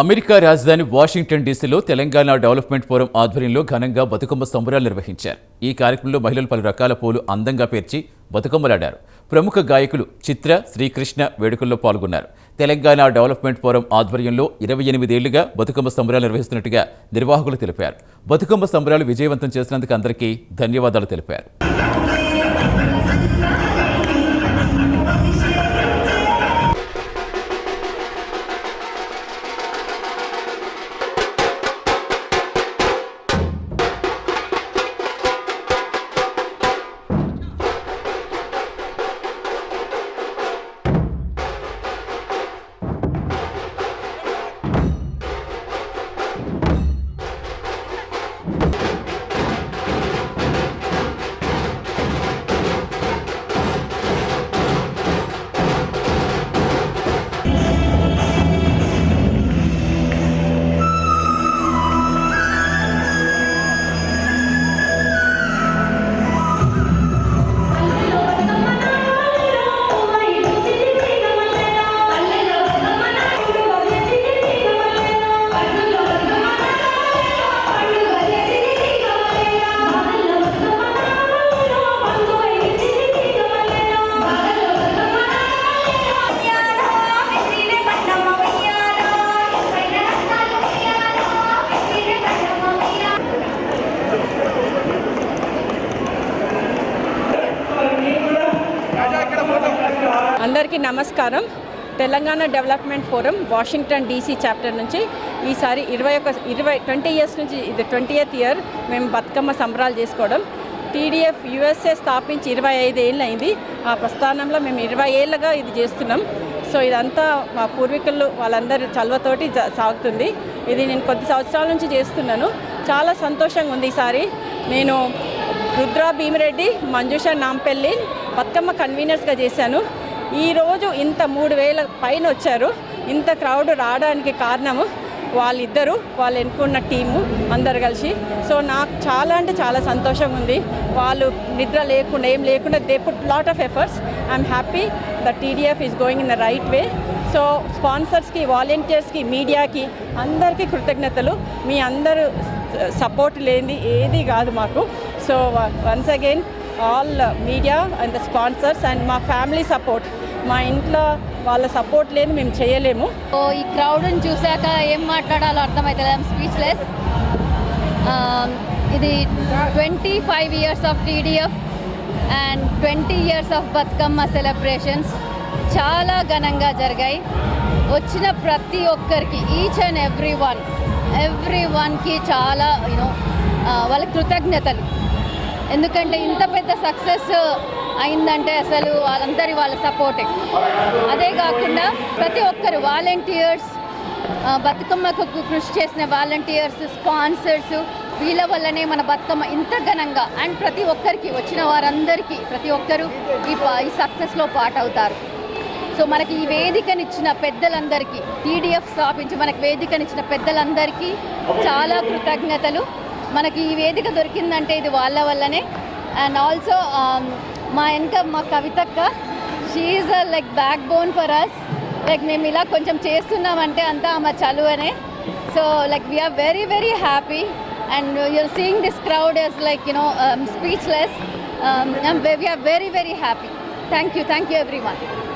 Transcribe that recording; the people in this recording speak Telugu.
అమెరికా రాజధాని వాషింగ్టన్ డీసీలో తెలంగాణ డెవలప్మెంట్ ఫోరం ఆధ్వర్యంలో ఘనంగా బతుకమ్మ సంబరాలు నిర్వహించారు. ఈ కార్యక్రమంలో మహిళలు పలు రకాల పూలు అందంగా పేర్చి బతుకమ్మలాడారు. ప్రముఖ గాయకులు చిత్ర, శ్రీకృష్ణ వేడుకల్లో పాల్గొన్నారు. తెలంగాణ డెవలప్మెంట్ ఫోరం ఆధ్వర్యంలో 28 ఏళ్లుగా బతుకమ్మ సంబరాలు నిర్వహిస్తున్నట్టుగా నిర్వాహకులు తెలిపారు. బతుకమ్మ సంబరాలు విజయవంతం చేసినందుకు అందరికీ ధన్యవాదాలు తెలిపారు. అందరికీ నమస్కారం. Telangana development forum Washington DC chapter నుంచి ఈసారి 20 ఇయర్స్ నుంచి ఇది 20th ఇయర్ మేము బతుకమ్మ సంబరాలు చేసుకోవడం. టీడీఎఫ్ యూఎస్ఏ స్థాపించి 25 ఏళ్ళు అయింది. ఆ ప్రస్థానంలో మేము 20 ఏళ్ళుగా ఇది చేస్తున్నాం. సో ఇదంతా మా పూర్వీకులు వాళ్ళందరి చలవతోటి సాగుతుంది. ఇది నేను కొద్ది సంవత్సరాల నుంచి చేస్తున్నాను. చాలా సంతోషంగా ఉంది. ఈసారి నేను రుద్ర భీమిరెడ్డి, మంజుష నాంపల్లి బతుకమ్మ కన్వీనర్స్గా చేశాను. ఈరోజు ఇంత 3000 పైన వచ్చారు. ఇంత క్రౌడ్ రావడానికి కారణము వాళ్ళిద్దరూ, వాళ్ళు ఎన్నుకున్న టీము అందరు కలిసి. సో నాకు చాలా అంటే చాలా సంతోషంగా ఉంది. వాళ్ళు నిద్ర లేకుండా ఏం లేకుండా they put lot of efforts. I'm happy the TDF is going in the right way. So స్పాన్సర్స్కి, వాలంటీర్స్కి, మీడియాకి అందరికీ కృతజ్ఞతలు. మీ అందరూ సపోర్ట్ లేనిది ఏది కాదు మాకు. So once again all media and the sponsors and మా ఫ్యామిలీ సపోర్ట్. మా ఇంట్లో వాళ్ళ సపోర్ట్ లేని మేము చేయలేము. ఈ క్రౌడ్ని చూశాక ఏం మాట్లాడాలో అర్థమవుతుంది. I'm speechless. ఇది 25 years of TDF and 20 years of Bathukamma celebrations చాలా ఘనంగా జరిగాయి. వచ్చిన ప్రతి ఒక్కరికి, ఈచ్ అండ్ ఎవ్రీ వన్కి చాలా వాళ్ళ కృతజ్ఞతలు. ఎందుకంటే ఇంత పెద్ద సక్సెస్ అయిందంటే అసలు వాళ్ళ సపోర్టే. అదే కాకుండా ప్రతి ఒక్కరు వాలంటీర్స్, బతుకమ్మకు కృషి చేసిన వాలంటీర్స్, స్పాన్సర్స్, వీళ్ళ వల్లనే మన బతుకమ్మ ఇంత ఘనంగా అండ్ ప్రతి ఒక్కరికి వచ్చిన వారందరికీ ప్రతి ఒక్కరు ఈ సక్సెస్లో పార్ట్ అవుతారు. సో మనకి ఈ వేదికనిచ్చిన పెద్దలందరికీ, టీడీఎఫ్ స్థాపించి మనకి వేదికనిచ్చిన పెద్దలందరికీ చాలా కృతజ్ఞతలు. మనకి ఈ వేదిక దొరికిందంటే ఇది వాళ్ళ వల్లనే. అండ్ ఆల్సో మా కవితక్క, she is like backbone for us. Like మేము ఇలా కొంచెం చేస్తున్నామంటే అంతా ఆమె చలువనే. So like we're very very happy and you're seeing this crowd is like speechless. We're very very happy. Thank you everyone.